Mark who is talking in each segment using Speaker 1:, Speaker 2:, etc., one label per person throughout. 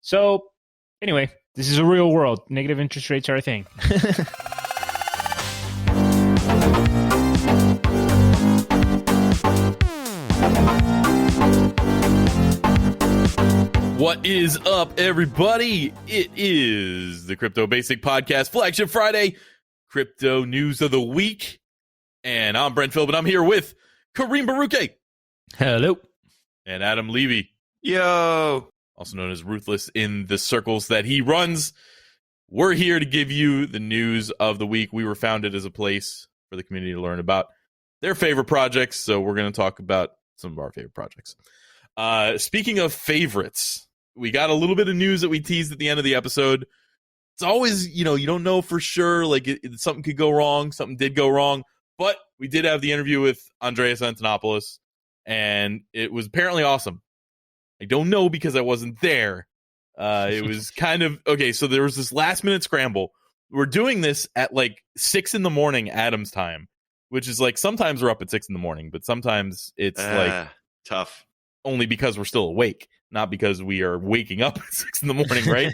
Speaker 1: So anyway, this is a real world. Negative interest rates are a thing.
Speaker 2: What is up, everybody? It is the Crypto Basic Podcast, Flagship Friday, Crypto News of the Week. And I'm Brent Philbin. I'm here with Kareem Baruche.
Speaker 1: Hello.
Speaker 2: And Adam Levy.
Speaker 3: Yo.
Speaker 2: Also known as Ruthless in the circles that he runs. We're here to give you the news of the week. We were founded as a place for the community to learn about their favorite projects. So we're going to talk about some of our favorite projects. Speaking of favorites, we got a little bit of news that we teased at the end of the episode. It's always, you don't know for sure, like something could go wrong, something did go wrong, but we did have the interview with Andreas Antonopoulos, and it was apparently awesome. I don't know because I wasn't there. It was kind of, okay, so there was this last minute scramble. We're doing this at like 6 a.m. Adam's time, which is like, sometimes we're up at 6 a.m, but sometimes it's like
Speaker 3: tough.
Speaker 2: Only because we're still awake, not because we are waking up at 6 a.m, right?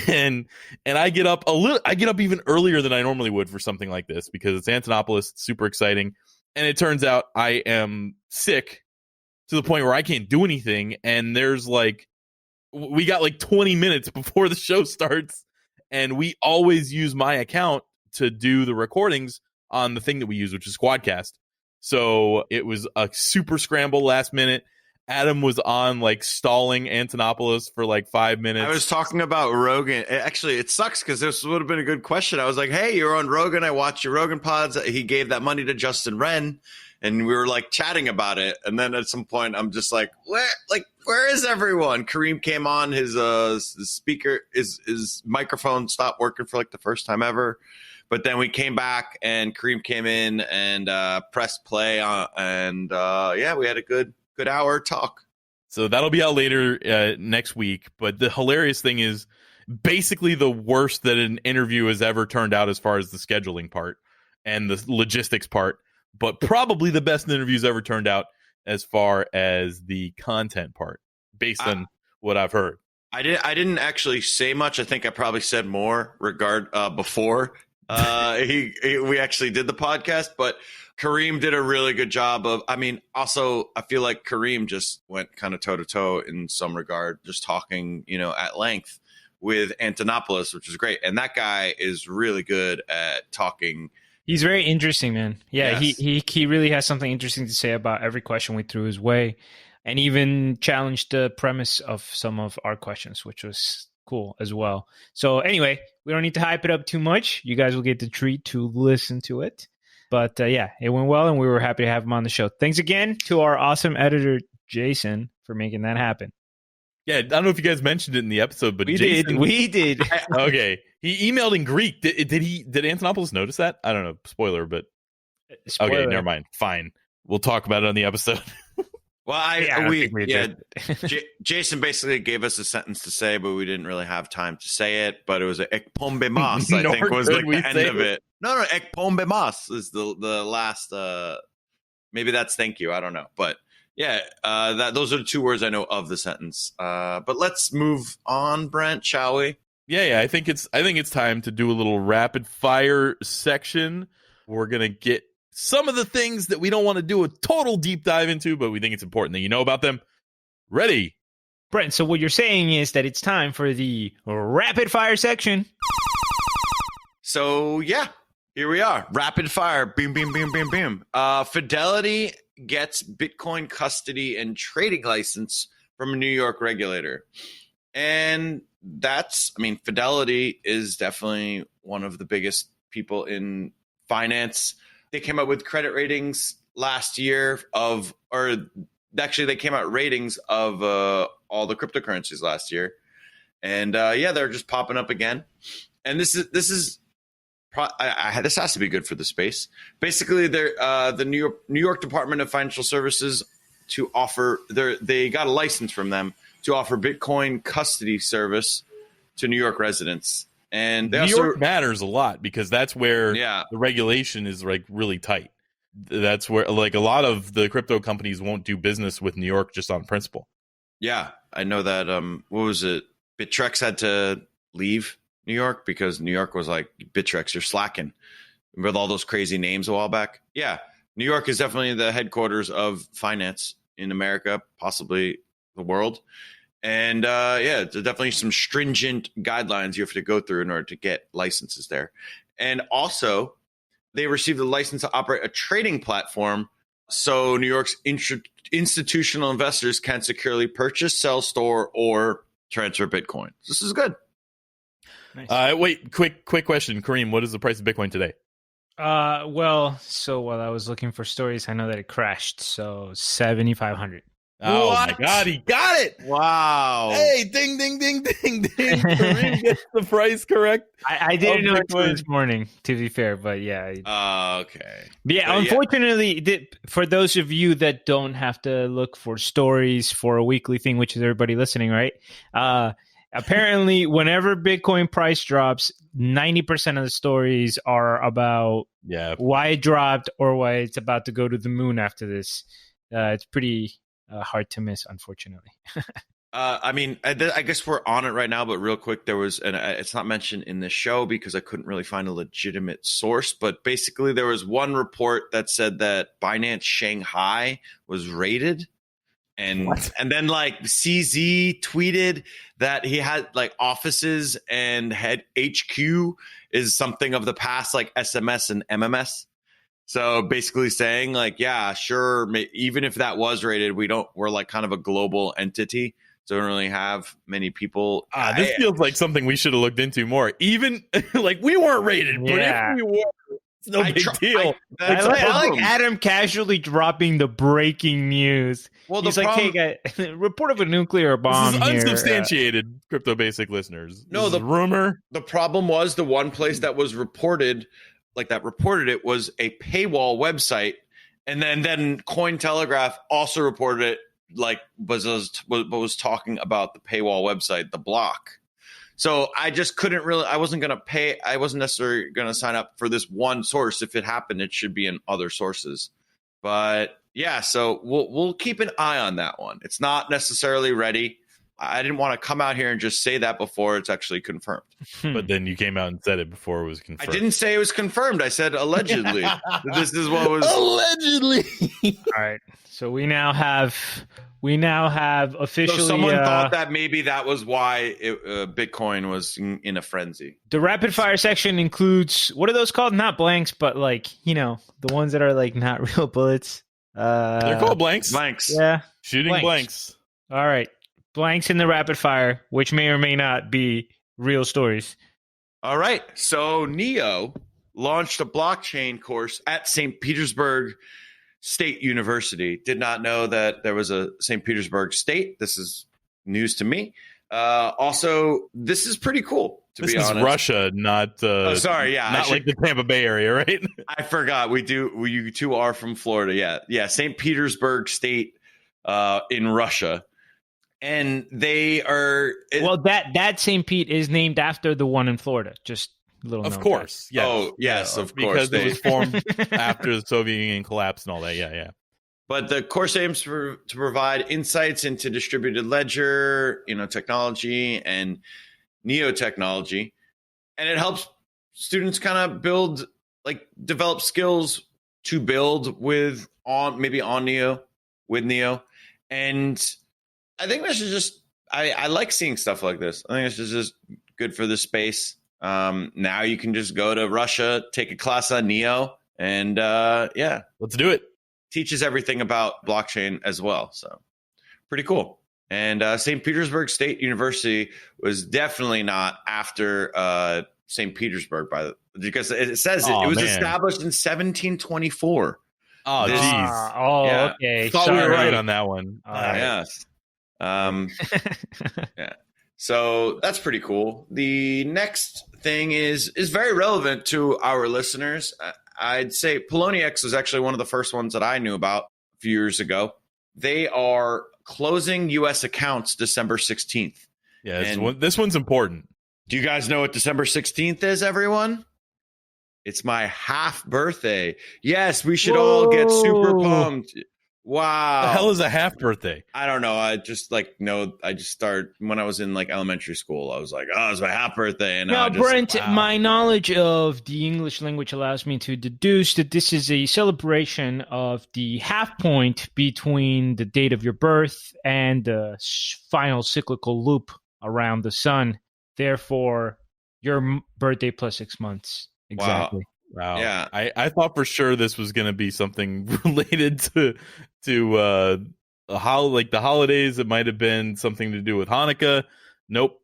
Speaker 2: and I get up even earlier than I normally would for something like this because it's Antonopoulos, it's super exciting. And it turns out I am sick to the point where I can't do anything. And there's we got like 20 minutes before the show starts. And we always use my account to do the recordings on the thing that we use, which is Squadcast. So it was a super scramble last minute. Adam was on stalling Antonopoulos for 5 minutes.
Speaker 3: I was talking about Rogan. Actually, it sucks because this would have been a good question. I was like, hey, you're on Rogan. I watched your Rogan pods. He gave that money to Justin Wren. And we were chatting about it. And then at some point, I'm just like, where is everyone? Kareem came on. His speaker, his microphone stopped working for the first time ever. But then we came back and Kareem came in and pressed play. We had a good hour talk.
Speaker 2: So that'll be out later next week. But the hilarious thing is basically the worst that an interview has ever turned out as far as the scheduling part and the logistics part, but probably the best interviews ever turned out as far as the content part, based on what I've heard.
Speaker 3: I didn't actually say much. I think I probably said more before we actually did the podcast, but Kareem did a really good job of, also I feel like Kareem just went kind of toe to toe in some regard, just talking, at length with Antonopoulos, which is great. And that guy is really good at talking.
Speaker 1: He's very interesting, man. Yeah,
Speaker 3: yes.
Speaker 1: he really has something interesting to say about every question we threw his way, and even challenged the premise of some of our questions, which was cool as well. So anyway, we don't need to hype it up too much. You guys will get the treat to listen to it. But it went well, and we were happy to have him on the show. Thanks again to our awesome editor, Jason, for making that happen.
Speaker 2: Yeah, I don't know if you guys mentioned it in the episode, but
Speaker 1: we did.
Speaker 2: Okay, he emailed in Greek. Did Antonopoulos notice that? I don't know. Spoiler, but
Speaker 1: Spoiler.
Speaker 2: Okay, never mind. Fine, we'll talk about it on the episode.
Speaker 3: Well, Jason basically gave us a sentence to say, but we didn't really have time to say it. But it was ek pombe mas, I think was the end of it. No, ek pombe mas is the last. Maybe that's thank you. I don't know, but yeah, those are the two words I know of the sentence. But let's move on, Brent, shall we?
Speaker 2: Yeah. I think it's time to do a little rapid fire section. We're gonna get some of the things that we don't want to do a total deep dive into, but we think it's important that you know about them. Ready?
Speaker 1: Brent, so what you're saying is that it's time for the rapid fire section.
Speaker 3: So, yeah, here we are. Rapid fire. Boom, boom, boom, boom, boom. Fidelity gets Bitcoin custody and trading license from a New York regulator. And Fidelity is definitely one of the biggest people in finance. They came up with credit ratings last year they came out ratings of all the cryptocurrencies last year. And they're just popping up again. And this has to be good for the space. Basically, they're the New York Department of Financial Services they got a license from them to offer Bitcoin custody service to New York residents. And
Speaker 2: New York matters a lot because that's where the regulation is really tight. That's where a lot of the crypto companies won't do business with New York just on principle.
Speaker 3: Yeah, I know that. What was it? Bittrex had to leave New York because New York was like, Bittrex, you're slacking. With all those crazy names a while back. Yeah, New York is definitely the headquarters of finance in America, possibly the world. And yeah, there's definitely some stringent guidelines you have to go through in order to get licenses there. And also, they received a license to operate a trading platform so New York's institutional investors can securely purchase, sell, store, or transfer Bitcoin. This is good.
Speaker 1: Nice.
Speaker 2: Wait, quick question, Kareem. What is the price of Bitcoin today?
Speaker 1: Well, so while I was looking for stories, I know that it crashed. So 7,500.
Speaker 2: Oh
Speaker 3: What?
Speaker 2: my God, he got it!
Speaker 3: Wow.
Speaker 2: Hey, ding, ding, ding, ding, ding. Kareem gets the price correct.
Speaker 1: I didn't know
Speaker 2: Bitcoin.
Speaker 1: it this morning, to be fair, but yeah.
Speaker 3: Okay.
Speaker 1: But yeah,
Speaker 3: But
Speaker 1: unfortunately, for those of you that don't have to look for stories for a weekly thing, which is everybody listening, right? Apparently, whenever Bitcoin price drops, 90% of the stories are about why it dropped or why it's about to go to the moon after this. It's pretty hard to miss, unfortunately.
Speaker 3: I mean, I guess we're on it right now, but real quick, there was, and it's not mentioned in the show because I couldn't really find a legitimate source, but basically there was one report that said that Binance Shanghai was raided. And then like CZ tweeted that he had like offices and had HQ is something of the past, like SMS and MMS. So basically saying like, yeah, sure. Even if that was rated, we're like kind of a global entity. So we don't really have many people.
Speaker 2: This feels like something we should have looked into more. Even like we weren't rated, but if we were, it's no big deal.
Speaker 1: I like Adam casually dropping the breaking news.
Speaker 3: Well,
Speaker 1: he's like, "Hey, guys, report of a nuclear bomb
Speaker 2: this is
Speaker 1: here."
Speaker 2: Unsubstantiated, Crypto Basic listeners.
Speaker 3: No, the
Speaker 2: rumor.
Speaker 3: The problem was the one place that was reported, like that reported it, was a paywall website, and then Cointelegraph also reported it, like was talking about the paywall website, the block. So I just couldn't really. I wasn't gonna pay. I wasn't necessarily gonna sign up for this one source. If it happened, it should be in other sources. But yeah, so we'll keep an eye on that one. It's not necessarily ready. I didn't want to come out here and just say that before it's actually confirmed.
Speaker 2: But then you came out and said it before it was confirmed.
Speaker 3: I didn't say it was confirmed. I said allegedly. This is what was
Speaker 2: allegedly.
Speaker 1: All right. So we now have officially.
Speaker 3: So someone thought that maybe that was why Bitcoin was in a frenzy.
Speaker 1: The rapid fire section includes, what are those called? Not blanks, but like, the ones that are like not real bullets.
Speaker 2: They're called blanks.
Speaker 3: Blanks.
Speaker 1: Yeah.
Speaker 2: Shooting blanks.
Speaker 1: All right. Blanks in the rapid fire, which may or may not be real stories.
Speaker 3: All right. So NEO launched a blockchain course at St. Petersburg State University. Did not know that there was a St. Petersburg State. This is news to me. Also, this is pretty cool, to be honest.
Speaker 2: This is Russia, not
Speaker 3: sorry, yeah.
Speaker 2: Not like the Tampa Bay area, right?
Speaker 3: I forgot. You two are from Florida. Yeah. Yeah. St. Petersburg State in Russia. And they are
Speaker 1: that St. Pete is named after the one in Florida. Just a little.
Speaker 2: Of course,
Speaker 3: yes. Oh, yes, of course.
Speaker 2: Because it was formed after the Soviet Union collapsed and all that. Yeah.
Speaker 3: But the course aims to provide insights into distributed ledger, technology and NEO technology, and it helps students kind of develop skills to build on NEO, with NEO, and I think this is just I like seeing stuff like this. I think it's just good for the space. Now you can just go to Russia, take a class on NEO, and
Speaker 2: let's do it.
Speaker 3: Teaches everything about blockchain as well. So pretty cool. And St. Petersburg State University was definitely not after St. Petersburg because it says it was established in 1724.
Speaker 2: Oh, jeez.
Speaker 1: Okay.
Speaker 2: Thought we were right on that one.
Speaker 3: Yes. Yeah. So that's pretty cool. The next thing is very relevant to our listeners. I'd say Poloniex was actually one of the first ones that I knew about a few years ago. They are closing U.S. accounts December 16th.
Speaker 2: Yeah, this one's important.
Speaker 3: Do you guys know what December 16th is, everyone? It's my half birthday. Yes, we should all get super pumped. Wow.
Speaker 2: The hell is a half birthday?
Speaker 3: I don't know. I just I just started when I was in like elementary school. I was like, oh, it's my half birthday. And
Speaker 1: Now,
Speaker 3: I just,
Speaker 1: Brent,
Speaker 3: wow.
Speaker 1: my knowledge of the English language allows me to deduce that this is a celebration of the half point between the date of your birth and the final cyclical loop around the sun. Therefore, your birthday plus 6 months. Exactly.
Speaker 2: Wow.
Speaker 3: Yeah.
Speaker 2: I thought for sure this was going to be something related to how like the holidays. It might have been something to do with Hanukkah. Nope.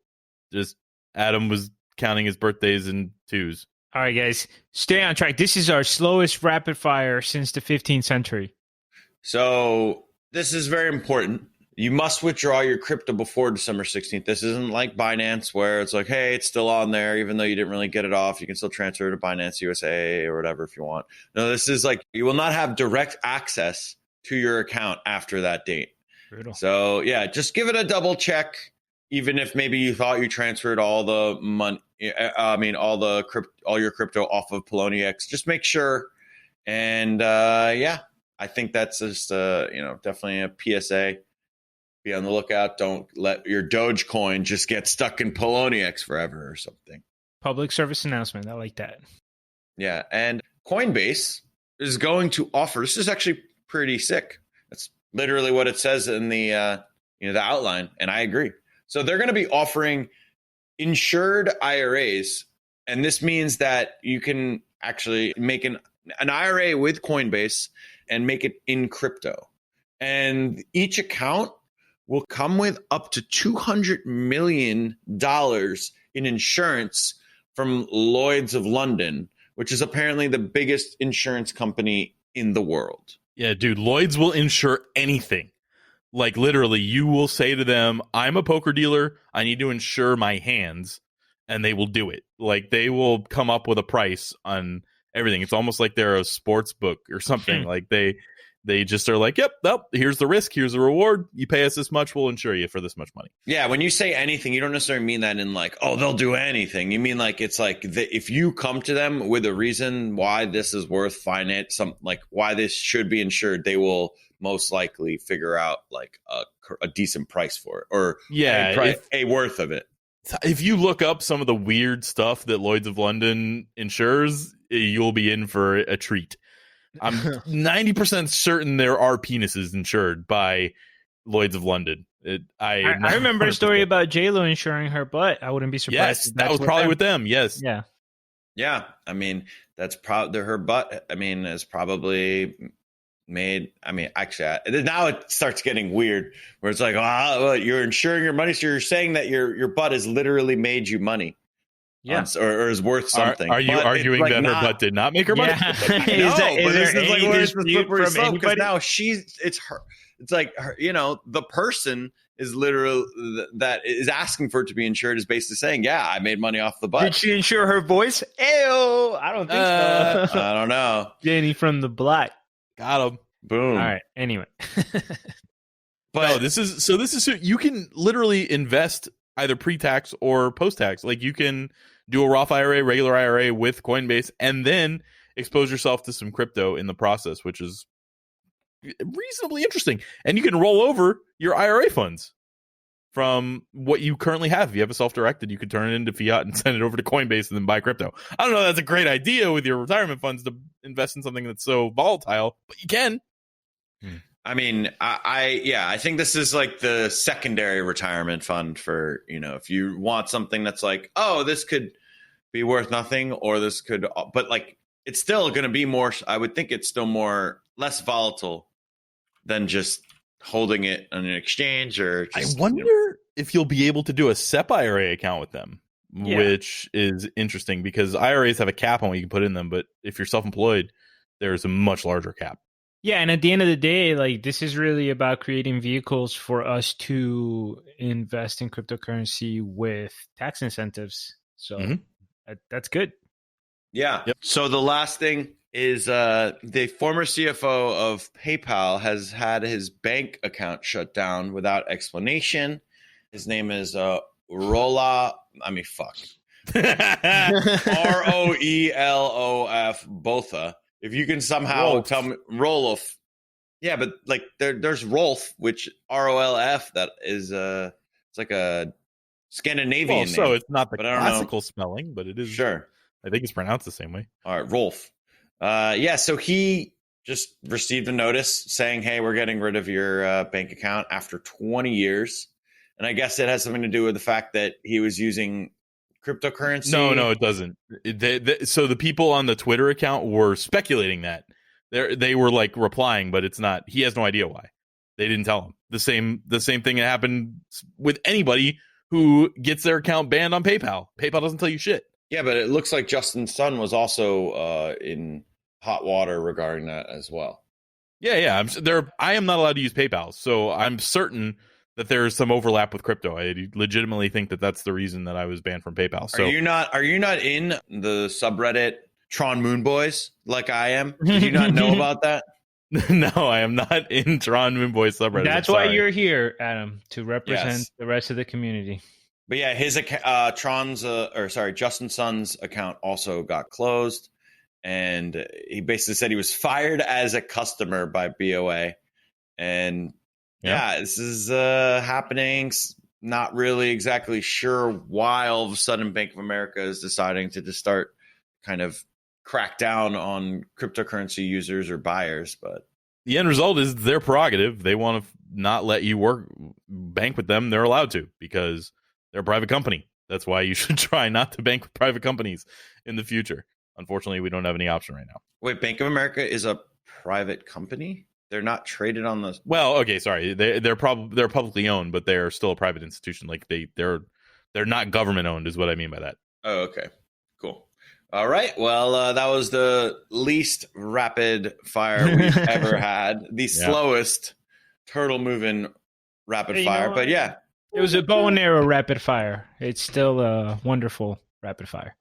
Speaker 2: Just Adam was counting his birthdays in twos.
Speaker 1: All right, guys, stay on track. This is our slowest rapid fire since the 15th century.
Speaker 3: So this is very important. You must withdraw your crypto before December 16th. This isn't like Binance where it's like, hey, it's still on there. Even though you didn't really get it off, you can still transfer it to Binance USA or whatever if you want. No, this is like you will not have direct access to your account after that date.
Speaker 1: Brutal.
Speaker 3: So yeah, just give it a double check. Even if maybe you thought you transferred all the money, all your crypto off of Poloniex, just make sure. And yeah, I think that's just definitely a PSA. Be on the lookout. Don't let your Dogecoin just get stuck in Poloniex forever or something.
Speaker 1: Public service announcement. I like that.
Speaker 3: Yeah, and Coinbase is going to offer. This is actually pretty sick. That's literally what it says in the the outline, and I agree. So they're going to be offering insured IRAs, and this means that you can actually make an IRA with Coinbase and make it in crypto, and each account will come with up to $200 million in insurance from Lloyd's of London, which is apparently the biggest insurance company in the world.
Speaker 2: Yeah, dude, Lloyd's will insure anything. Like literally, you will say to them, I'm a poker dealer. I need to insure my hands. And they will do it. Like they will come up with a price on everything. It's almost like they're a sports book or something. Like they just are like, yep, here's the risk, here's the reward. You pay us this much, we'll insure you for this much money.
Speaker 3: Yeah, when you say anything, you don't necessarily mean that in like, oh, they'll do anything. You mean like it's like if you come to them with a reason why this is worth finance, why this should be insured, they will most likely figure out like a decent price for it or a worth of it.
Speaker 2: If you look up some of the weird stuff that Lloyd's of London insures, you'll be in for a treat. I'm 90% certain there are penises insured by Lloyd's of London. I
Speaker 1: remember a story about JLo insuring her butt. I wouldn't be surprised.
Speaker 2: Yes, that was probably with them. Yes.
Speaker 1: Yeah.
Speaker 3: Yeah. I mean, that's probably her butt. I mean, is probably made. I mean, actually, now it starts getting weird where it's like, well, you're insuring your money. So you're saying that your butt has literally made you money.
Speaker 1: Yeah,
Speaker 3: or is worth something.
Speaker 2: Are you arguing that her butt did not make her money?
Speaker 3: Is now it's her. It's like her, the person is literally that is asking for it to be insured is basically saying, yeah, I made money off the butt.
Speaker 1: Did she insure her voice? Ew, I don't think so.
Speaker 3: I don't know.
Speaker 1: Danny from the block.
Speaker 2: Got him.
Speaker 3: Boom.
Speaker 1: All right. Anyway.
Speaker 2: But no, this is you can literally invest either pre-tax or post-tax. Like you can do a Roth IRA, regular IRA with Coinbase, and then expose yourself to some crypto in the process, which is reasonably interesting. And you can roll over your IRA funds from what you currently have. If you have a self-directed, you could turn it into fiat and send it over to Coinbase and then buy crypto. I don't know. That's a great idea with your retirement funds to invest in something that's so volatile, but you can.
Speaker 3: I mean, I think this is like the secondary retirement fund for, if you want something that's like, oh, this could be worth nothing or this could, but like, it's still going to be more, I would think it's still less volatile than just holding it on an exchange or just,
Speaker 2: I wonder if you'll be able to do a SEP IRA account with them, which is interesting because IRAs have a cap on what you can put in them. But if you're self-employed, there's a much larger cap.
Speaker 1: Yeah, and at the end of the day, like this is really about creating vehicles for us to invest in cryptocurrency with tax incentives. So that's good.
Speaker 3: Yeah. Yep. So the last thing is the former CFO of PayPal has had his bank account shut down without explanation. His name is Roelof Botha. If you can somehow tell me Roelof Yeah, but like there's Rolf, which ROLF, that is it's like a Scandinavian
Speaker 2: Well, so
Speaker 3: name.
Speaker 2: it's not the
Speaker 3: but I don't know.
Speaker 2: classical spelling, but it is.
Speaker 3: Sure.
Speaker 2: I think it's pronounced the same way.
Speaker 3: All right, Rolf. Yeah, so he just received a notice saying, "Hey, we're getting rid of your bank account after 20 years." And I guess it has something to do with the fact that he was using cryptocurrency.
Speaker 2: No, it doesn't. So the people on the Twitter account were speculating that. They were like replying, but it's not. He has no idea why. They didn't tell him. The same thing that happened with anybody who gets their account banned on PayPal. PayPal doesn't tell you shit.
Speaker 3: Yeah, but it looks like Justin Sun was also in hot water regarding that as well.
Speaker 2: Yeah. I am not allowed to use PayPal, so I'm certain that there's some overlap with crypto. I legitimately think that that's the reason that I was banned from PayPal. So
Speaker 3: Are you not in the subreddit Tron Moon Boys like I am? Did you not know about that?
Speaker 2: No, I am not in Tron Moon Boy subreddit.
Speaker 1: That's why you're here, Adam, to represent the rest of the community.
Speaker 3: But yeah, his Justin Sun's account also got closed, and he basically said he was fired as a customer by BOA. And yeah, this is happening. Not really exactly sure why all of a sudden Bank of America is deciding to just start kind of crack down on cryptocurrency users or buyers, but
Speaker 2: the end result is their prerogative. They want to not let you bank with them. They're allowed to because they're a private company. That's why you should try not to bank with private companies in the future. Unfortunately, we don't have any option right now.
Speaker 3: Wait, Bank of America is a private company? They're not traded on the.
Speaker 2: Well, okay, sorry. They're publicly owned, but they're still a private institution. Like they're not government owned, is what I mean by that.
Speaker 3: Oh, okay, cool. All right. Well, that was the least rapid fire we've ever had. The slowest turtle moving rapid fire. But yeah,
Speaker 1: it was a bow and arrow rapid fire. It's still a wonderful rapid fire.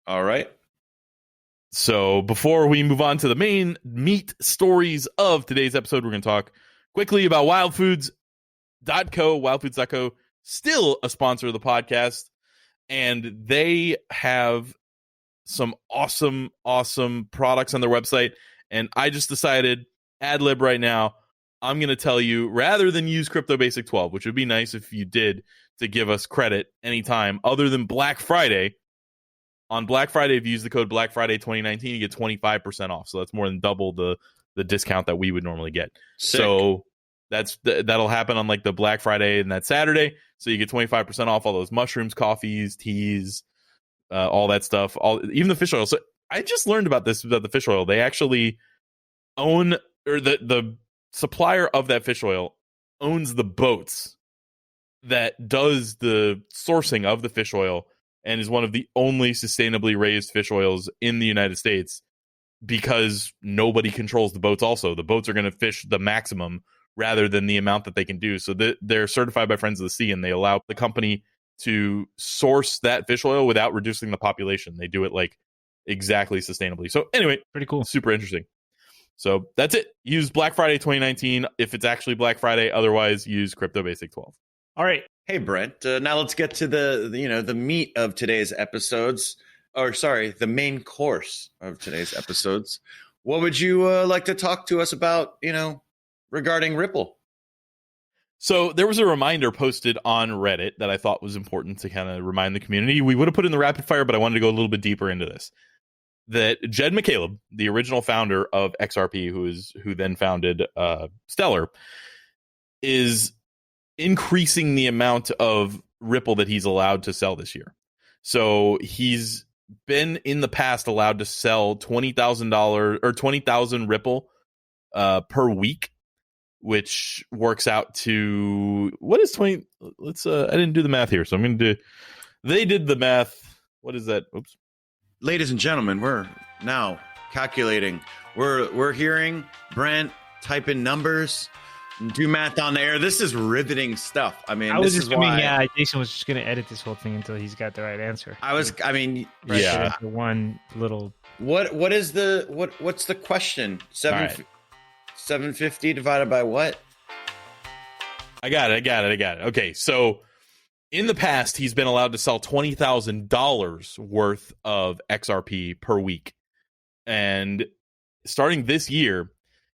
Speaker 3: All right.
Speaker 2: So before we move on to the main meat stories of today's episode, we're going to talk quickly about wildfoods.co. Wildfoods.co, still a sponsor of the podcast, and they have some awesome products on their website. And I just decided, ad lib right now, I'm going to tell you, rather than use Crypto Basic 12, which would be nice if you did, to give us credit anytime other than Black Friday. On Black Friday, if you use the code Black Friday 2019, you get 25% off. So that's more than double the discount that we would normally get.
Speaker 3: Sick.
Speaker 2: So that'll happen on like the Black Friday and that Saturday. So you get 25% off all those mushrooms, coffees, teas, all that stuff, even the fish oil. So I just learned about the fish oil. They actually own, or the supplier of that fish oil owns the boats that does the sourcing of the fish oil, and is one of the only sustainably raised fish oils in the United States, because nobody controls the boats. Also, the boats are going to fish the maximum rather than the amount that they can do. So they're certified by Friends of the Sea, and they allow the company to source that fish oil without reducing the population. They do it like exactly sustainably. So anyway,
Speaker 1: pretty cool.
Speaker 2: Super interesting. So that's it. Use Black Friday 2019 if it's actually Black Friday. Otherwise, use Crypto Basic 12.
Speaker 1: All right.
Speaker 3: Hey, Brent. Now let's get to the meat of today's episodes. Or sorry, the main course of today's episodes. What would you like to talk to us about, regarding Ripple?
Speaker 2: So there was a reminder posted on Reddit that I thought was important to kind of remind the community. We would have put in the rapid fire, but I wanted to go a little bit deeper into this. That Jed McCaleb, the original founder of XRP, who then founded Stellar, is increasing the amount of Ripple that he's allowed to sell this year. So he's been in the past allowed to sell $20,000 or 20,000 Ripple per week, which works out to, what is 20? Let's I didn't do the math here, so I'm going to do. They did the math. What is that? Oops.
Speaker 3: Ladies and gentlemen, we're now calculating. We're hearing Brent type in numbers, do math on the air. This is riveting stuff. I mean,
Speaker 1: Jason was just going to edit this whole thing until he's got the right answer.
Speaker 2: Yeah.
Speaker 1: One little.
Speaker 3: What's the question? 750 divided by what?
Speaker 2: I got it. Okay, so in the past, he's been allowed to sell $20,000 worth of XRP per week. And starting this year,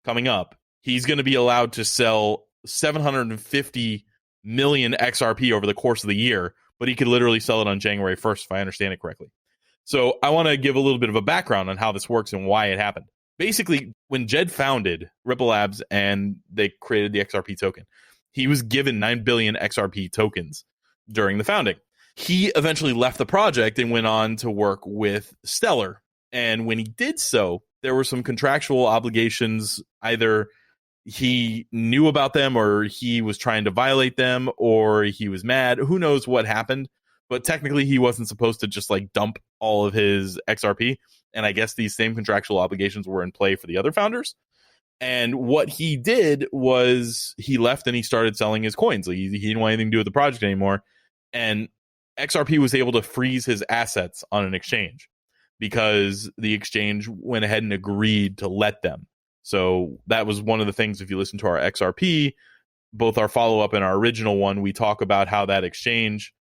Speaker 2: coming up, he's going to be allowed to sell 750 million XRP over the course of the year, but he could literally sell it on January 1st, if I understand it correctly. So I want to give a little bit of a background on how this works and why it happened. Basically, when Jed founded Ripple Labs and they created the XRP token, he was given 9 billion XRP tokens during the founding. He eventually left the project and went on to work with Stellar. And when he did so, there were some contractual obligations. Either he knew about them or he was trying to violate them or he was mad. Who knows what happened? But technically, he wasn't supposed to just like dump all of his XRP. And I guess these same contractual obligations were in play for the other founders. And what he did was he left and he started selling his coins. He didn't want anything to do with the project anymore. And XRP was able to freeze his assets on an exchange because the exchange went ahead and agreed to let them. So that was one of the things, if you listen to our XRP, both our follow-up and our original one, we talk about how that exchange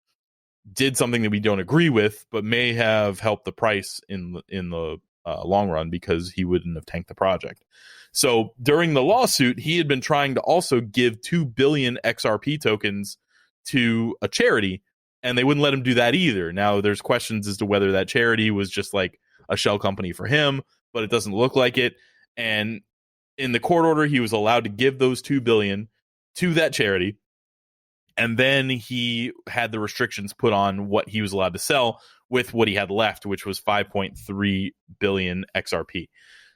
Speaker 2: did something that we don't agree with, but may have helped the price in the long run because he wouldn't have tanked the project. So during the lawsuit, he had been trying to also give 2 billion XRP tokens to a charity, and they wouldn't let him do that either. Now, there's questions as to whether that charity was just like a shell company for him, but it doesn't look like it. And in the court order, he was allowed to give those 2 billion to that charity. And then he had the restrictions put on what he was allowed to sell with what he had left, which was 5.3 billion XRP.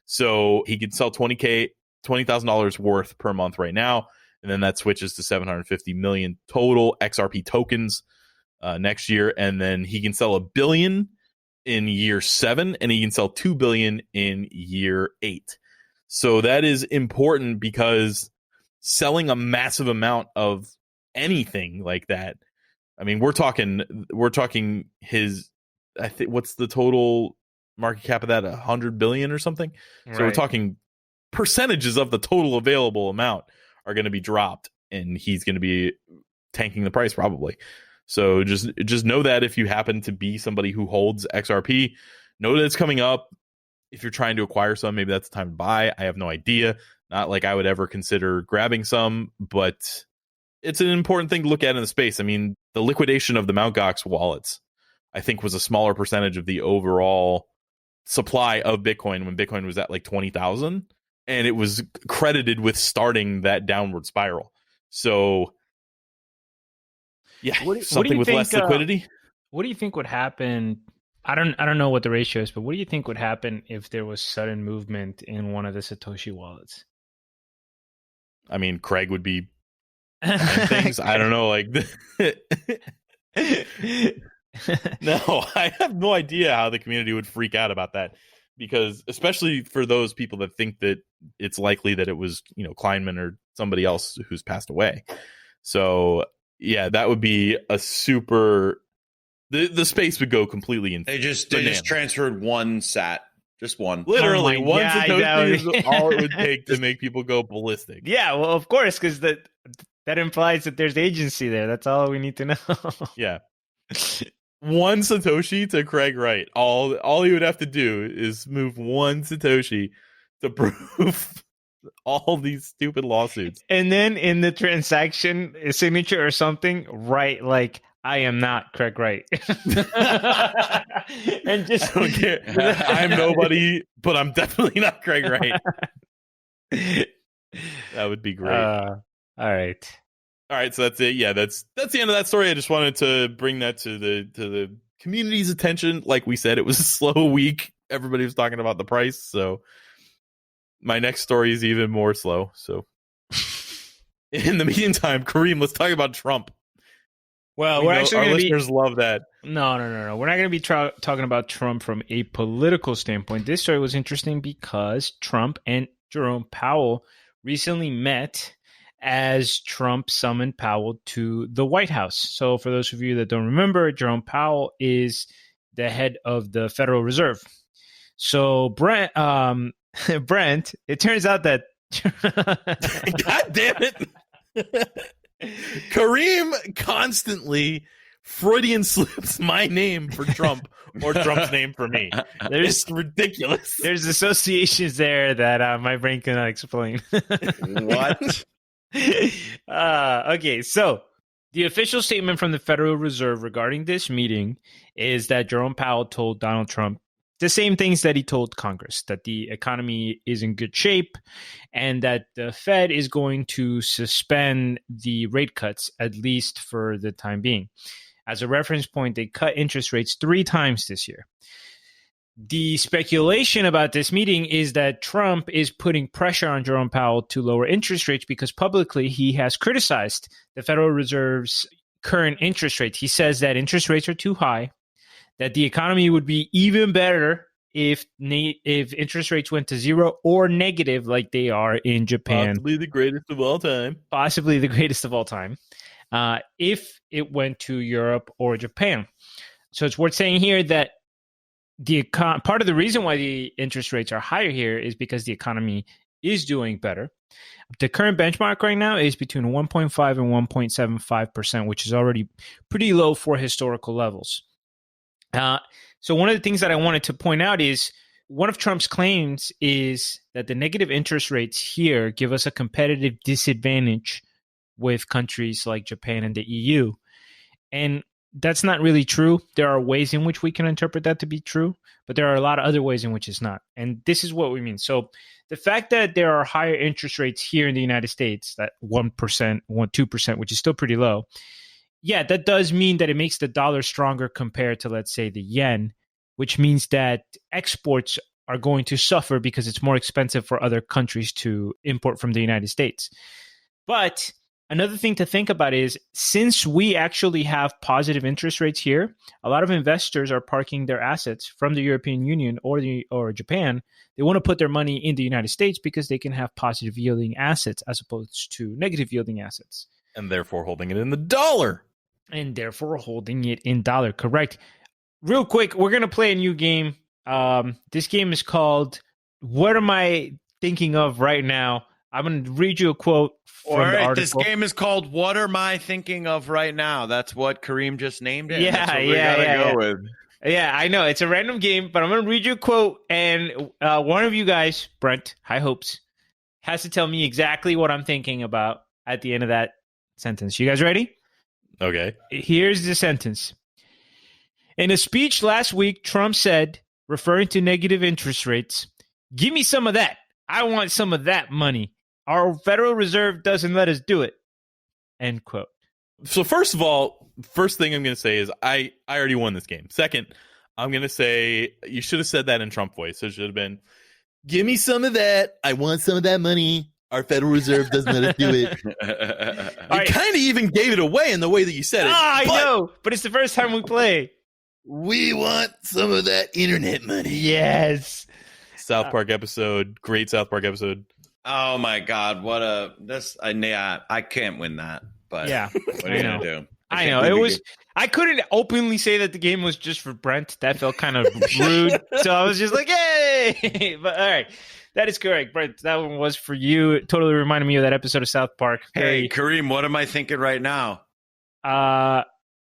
Speaker 2: So he could sell $20,000 worth per month right now. And then that switches to 750 million total XRP tokens next year. And then he can sell $1 billion in year 7, and he can sell $2 billion in year 8. So that is important because selling a massive amount of anything like that, I mean, we're talking his, I think, what's the total market cap of that? 100 billion or something. Right. So we're talking percentages of the total available amount are going to be dropped, and he's going to be tanking the price probably. So just know that if you happen to be somebody who holds XRP, know that it's coming up. If you're trying to acquire some, maybe that's the time to buy. I have no idea. Not like I would ever consider grabbing some, but it's an important thing to look at in the space. I mean, the liquidation of the Mt. Gox wallets, I think, was a smaller percentage of the overall supply of Bitcoin when Bitcoin was at like 20,000, and it was credited with starting that downward spiral. So, yeah, something with less liquidity.
Speaker 1: What do you think would happen? I don't know what the ratio is, but what do you think would happen if there was sudden movement in one of the Satoshi wallets?
Speaker 2: I mean, Craig would be things. I don't know, like no, I have no idea how the community would freak out about that, because especially for those people that think that it's likely that it was, Kleinman or somebody else who's passed away. So yeah, that would be a super. The space would go completely in.
Speaker 3: They just transferred one sat, just one.
Speaker 2: Literally, one Satoshi is all it would take to make people go ballistic.
Speaker 1: Yeah, well, of course, because that implies that there's agency there. That's all we need to know.
Speaker 2: Yeah, one Satoshi to Craig Wright. All he would have to do is move one Satoshi to prove all these stupid lawsuits.
Speaker 1: And then in the transaction signature or something, write like, I am not Craig Wright. And just
Speaker 2: I don't care. I'm nobody, but I'm definitely not Craig Wright. That would be great.
Speaker 1: All right.
Speaker 2: So that's it. Yeah, that's the end of that story. I just wanted to bring that to the community's attention. Like we said, it was a slow week. Everybody was talking about the price, so my next story is even more slow. So in the meantime, Kareem, let's talk about Trump.
Speaker 1: Well, we're actually
Speaker 2: our listeners love that.
Speaker 1: No. We're not going to be talking about Trump from a political standpoint. This story was interesting because Trump and Jerome Powell recently met as Trump summoned Powell to the White House. So for those of you that don't remember, Jerome Powell is the head of the Federal Reserve. So Brent, it turns out that
Speaker 2: God damn it. Kareem constantly Freudian slips my name for Trump or Trump's name for me. It's ridiculous.
Speaker 1: There's associations there that my brain cannot explain.
Speaker 3: What?
Speaker 1: Okay, so the official statement from the Federal Reserve regarding this meeting is that Jerome Powell told Donald Trump the same things that he told Congress, that the economy is in good shape and that the Fed is going to suspend the rate cuts, at least for the time being. As a reference point, they cut interest rates 3 times this year. The speculation about this meeting is that Trump is putting pressure on Jerome Powell to lower interest rates because publicly he has criticized the Federal Reserve's current interest rates. He says that interest rates are too high, that the economy would be even better if interest rates went to 0 or negative like they are in Japan.
Speaker 2: Possibly the greatest of all time.
Speaker 1: Possibly the greatest of all time. If it went to Europe or Japan. So it's worth saying here that part of the reason why the interest rates are higher here is because the economy is doing better. The current benchmark right now is between 1.5 and 1.75%, which is already pretty low for historical levels. So one of the things that I wanted to point out is one of Trump's claims is that the negative interest rates here give us a competitive disadvantage with countries like Japan and the EU. And that's not really true. There are ways in which we can interpret that to be true, but there are a lot of other ways in which it's not. And this is what we mean. So the fact that there are higher interest rates here in the United States, that 1%, 2%, which is still pretty low, yeah, that does mean that it makes the dollar stronger compared to, let's say, the yen, which means that exports are going to suffer because it's more expensive for other countries to import from the United States. But another thing to think about is since we actually have positive interest rates here, a lot of investors are parking their assets from the European Union or Japan. They want to put their money in the United States because they can have positive yielding assets as opposed to negative yielding assets.
Speaker 2: And therefore holding it in the dollar.
Speaker 1: And therefore holding it in dollar. Correct. Real quick, we're going to play a new game. This game is called What Am I Thinking of Right Now? I'm going to read you a quote from the article.
Speaker 3: This game is called What Am I Thinking of Right Now? That's what Kareem just named it.
Speaker 1: Yeah,
Speaker 3: That's what we gotta go with.
Speaker 1: Yeah, I know. It's a random game, but I'm going to read you a quote, and one of you guys, Brent, high hopes, has to tell me exactly what I'm thinking about at the end of that sentence. You guys ready?
Speaker 2: Okay.
Speaker 1: Here's the sentence. In a speech last week, Trump said, referring to negative interest rates, "Give me some of that. I want some of that money. Our Federal Reserve doesn't let us do it." End quote.
Speaker 2: So first of all, first thing I'm going to say is I already won this game. Second, I'm going to say you should have said that in Trump voice. It should have been, "Give me some of that. I want some of that money. Our Federal Reserve doesn't let us do it." You kind of even gave it away in the way that you said it.
Speaker 1: I know, but it's the first time we play.
Speaker 2: We want some of that internet money.
Speaker 1: Yes.
Speaker 2: South Park episode. Great South Park episode.
Speaker 3: Oh my God! I can't win that. But
Speaker 1: yeah,
Speaker 3: what are you gonna do?
Speaker 1: I know it was. I couldn't openly say that the game was just for Brent. That felt kind of rude. So I was just like, "Yay!" But all right, that is correct, Brent. That one was for you. It totally reminded me of that episode of South Park.
Speaker 3: Hey, Kareem, what am I thinking right now?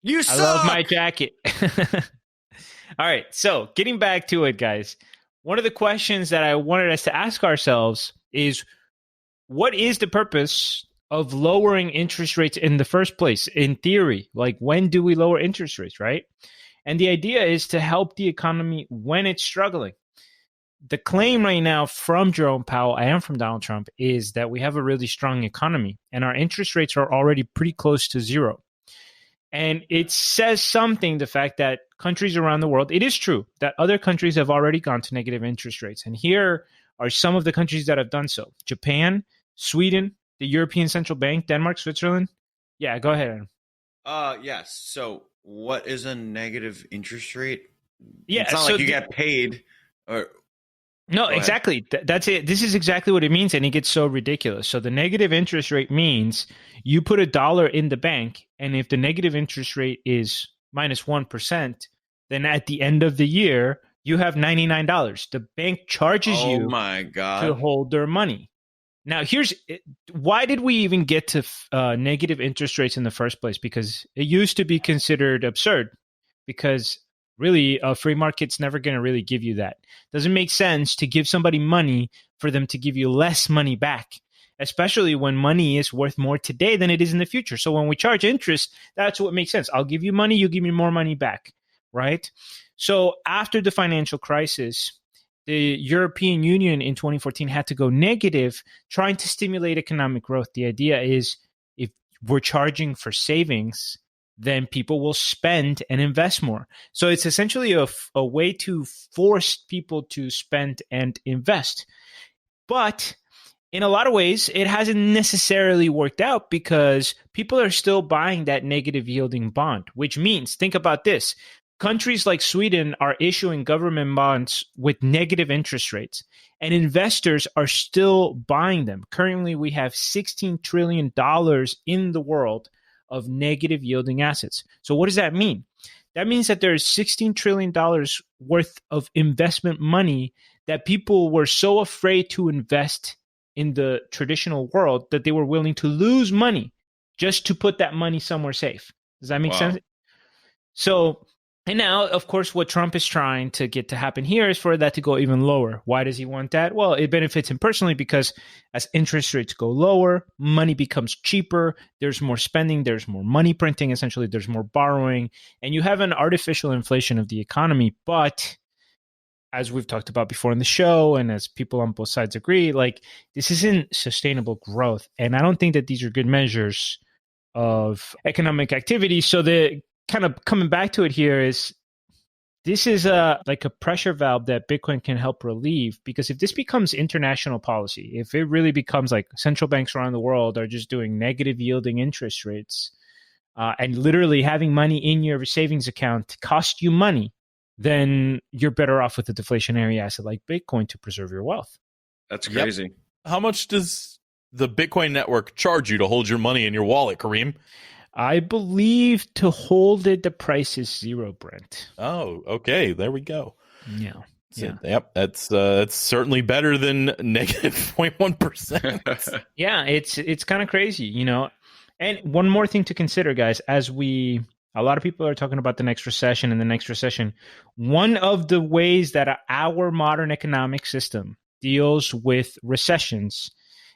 Speaker 3: You suck!
Speaker 1: I love my jacket. All right, so getting back to it, guys. One of the questions that I wanted us to ask ourselves is, what is the purpose of lowering interest rates in the first place? In theory, like when do we lower interest rates, right? And the idea is to help the economy when it's struggling. The claim right now from Jerome Powell and from Donald Trump is that we have a really strong economy and our interest rates are already pretty close to 0. And it says something, the fact that countries around the world, it is true that other countries have already gone to negative interest rates. And here are some of the countries that have done so. Japan, Sweden, the European Central Bank, Denmark, Switzerland. Yeah, go ahead,
Speaker 3: Adam. Yes. So what is a negative interest rate?
Speaker 1: Yeah,
Speaker 3: it's not like you get paid or...
Speaker 1: No, exactly. That's it. This is exactly what it means, and it gets so ridiculous. So the negative interest rate means you put $1 in the bank, and if the negative interest rate is minus 1%, then at the end of the year, you have $99. The bank charges you
Speaker 3: my God.
Speaker 1: to hold their money. Now, why did we even get to negative interest rates in the first place? Because it used to be considered absurd, because really a free market's never going to really give you that. Doesn't make sense to give somebody money for them to give you less money back, especially when money is worth more today than it is in the future. So when we charge interest, that's what makes sense. I'll give you money, you give me more money back, right? So after the financial crisis, the European Union in 2014 had to go negative, trying to stimulate economic growth. The idea is if we're charging for savings, then people will spend and invest more. So it's essentially a way to force people to spend and invest. But in a lot of ways, it hasn't necessarily worked out because people are still buying that negative yielding bond, which means, think about this. Countries like Sweden are issuing government bonds with negative interest rates, and investors are still buying them. Currently, we have $16 trillion in the world of negative yielding assets. So what does that mean? That means that there's $16 trillion worth of investment money that people were so afraid to invest in the traditional world that they were willing to lose money just to put that money somewhere safe. Does that make sense? So, and now, of course, what Trump is trying to get to happen here is for that to go even lower. Why does he want that? Well, it benefits him personally because as interest rates go lower, money becomes cheaper, there's more spending, there's more money printing, essentially there's more borrowing, and you have an artificial inflation of the economy. But as we've talked about before in the show, and as people on both sides agree, like this isn't sustainable growth. And I don't think that these are good measures of economic activity. So the kind of coming back to it here is this is like a pressure valve that Bitcoin can help relieve, because if this becomes international policy, if it really becomes like central banks around the world are just doing negative yielding interest rates and literally having money in your savings account cost you money, then you're better off with a deflationary asset like Bitcoin to preserve your wealth.
Speaker 3: That's crazy.
Speaker 2: Yep. How much does the Bitcoin network charge you to hold your money in your wallet, Kareem?
Speaker 1: I believe to hold it, the price is $0, Brent.
Speaker 2: Oh, okay. There we go.
Speaker 1: Yeah.
Speaker 2: So, yep. That's certainly better than negative 0.1%.
Speaker 1: Yeah, it's kind of crazy, you know. And one more thing to consider, guys, a lot of people are talking about the next recession and the next recession. One of the ways that our modern economic system deals with recessions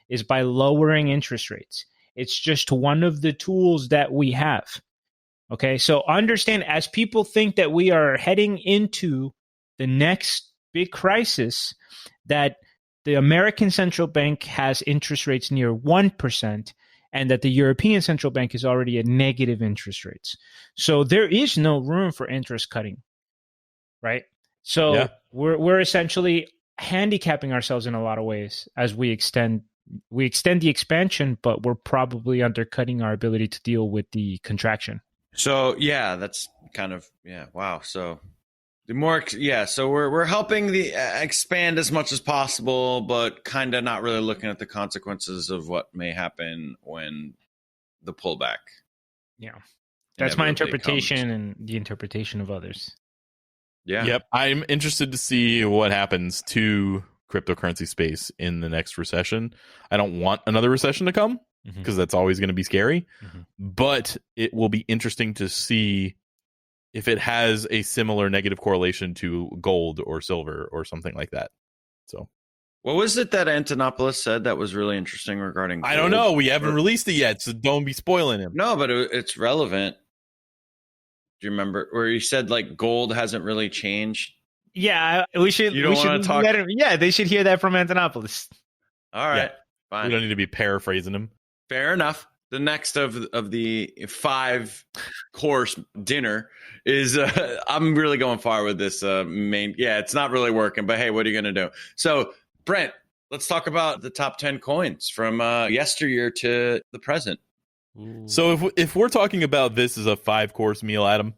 Speaker 1: is by lowering interest rates. It's just one of the tools that we have. Okay, so understand, as people think that we are heading into the next big crisis, that the American central bank has interest rates near 1%, and that the European central bank is already at negative interest rates. So there is no room for interest cutting, right? So we're essentially handicapping ourselves in a lot of ways as we extend the expansion, but we're probably undercutting our ability to deal with the contraction.
Speaker 3: So yeah, that's kind of wow. So the more so we're helping the expand as much as possible, but kind of not really looking at the consequences of what may happen when the pullback.
Speaker 1: Yeah, that's my interpretation and the interpretation of others.
Speaker 3: Yeah.
Speaker 2: Yep. I'm interested to see what happens to cryptocurrency space in the next recession. I don't want another recession to come because that's always going to be scary, but it will be interesting to see if it has a similar negative correlation to gold or silver or something like that. So
Speaker 3: what was it that Antonopoulos said that was really interesting regarding gold?
Speaker 2: I don't know. We haven't released it yet, so don't be spoiling him.
Speaker 3: No, but it's relevant. Do you remember where he said like gold hasn't really changed?
Speaker 1: Yeah, we should.
Speaker 3: You don't want to talk.
Speaker 1: Yeah, they should hear that from Antonopoulos.
Speaker 3: All right, fine.
Speaker 2: We don't need to be paraphrasing him.
Speaker 3: Fair enough. The next of the 5-course dinner is I'm really going far with this main. Yeah, it's not really working, but hey, what are you going to do? So, Brent, let's talk about the top 10 coins from yesteryear to the present.
Speaker 2: Ooh. So if we're talking about this as a 5-course meal, Adam,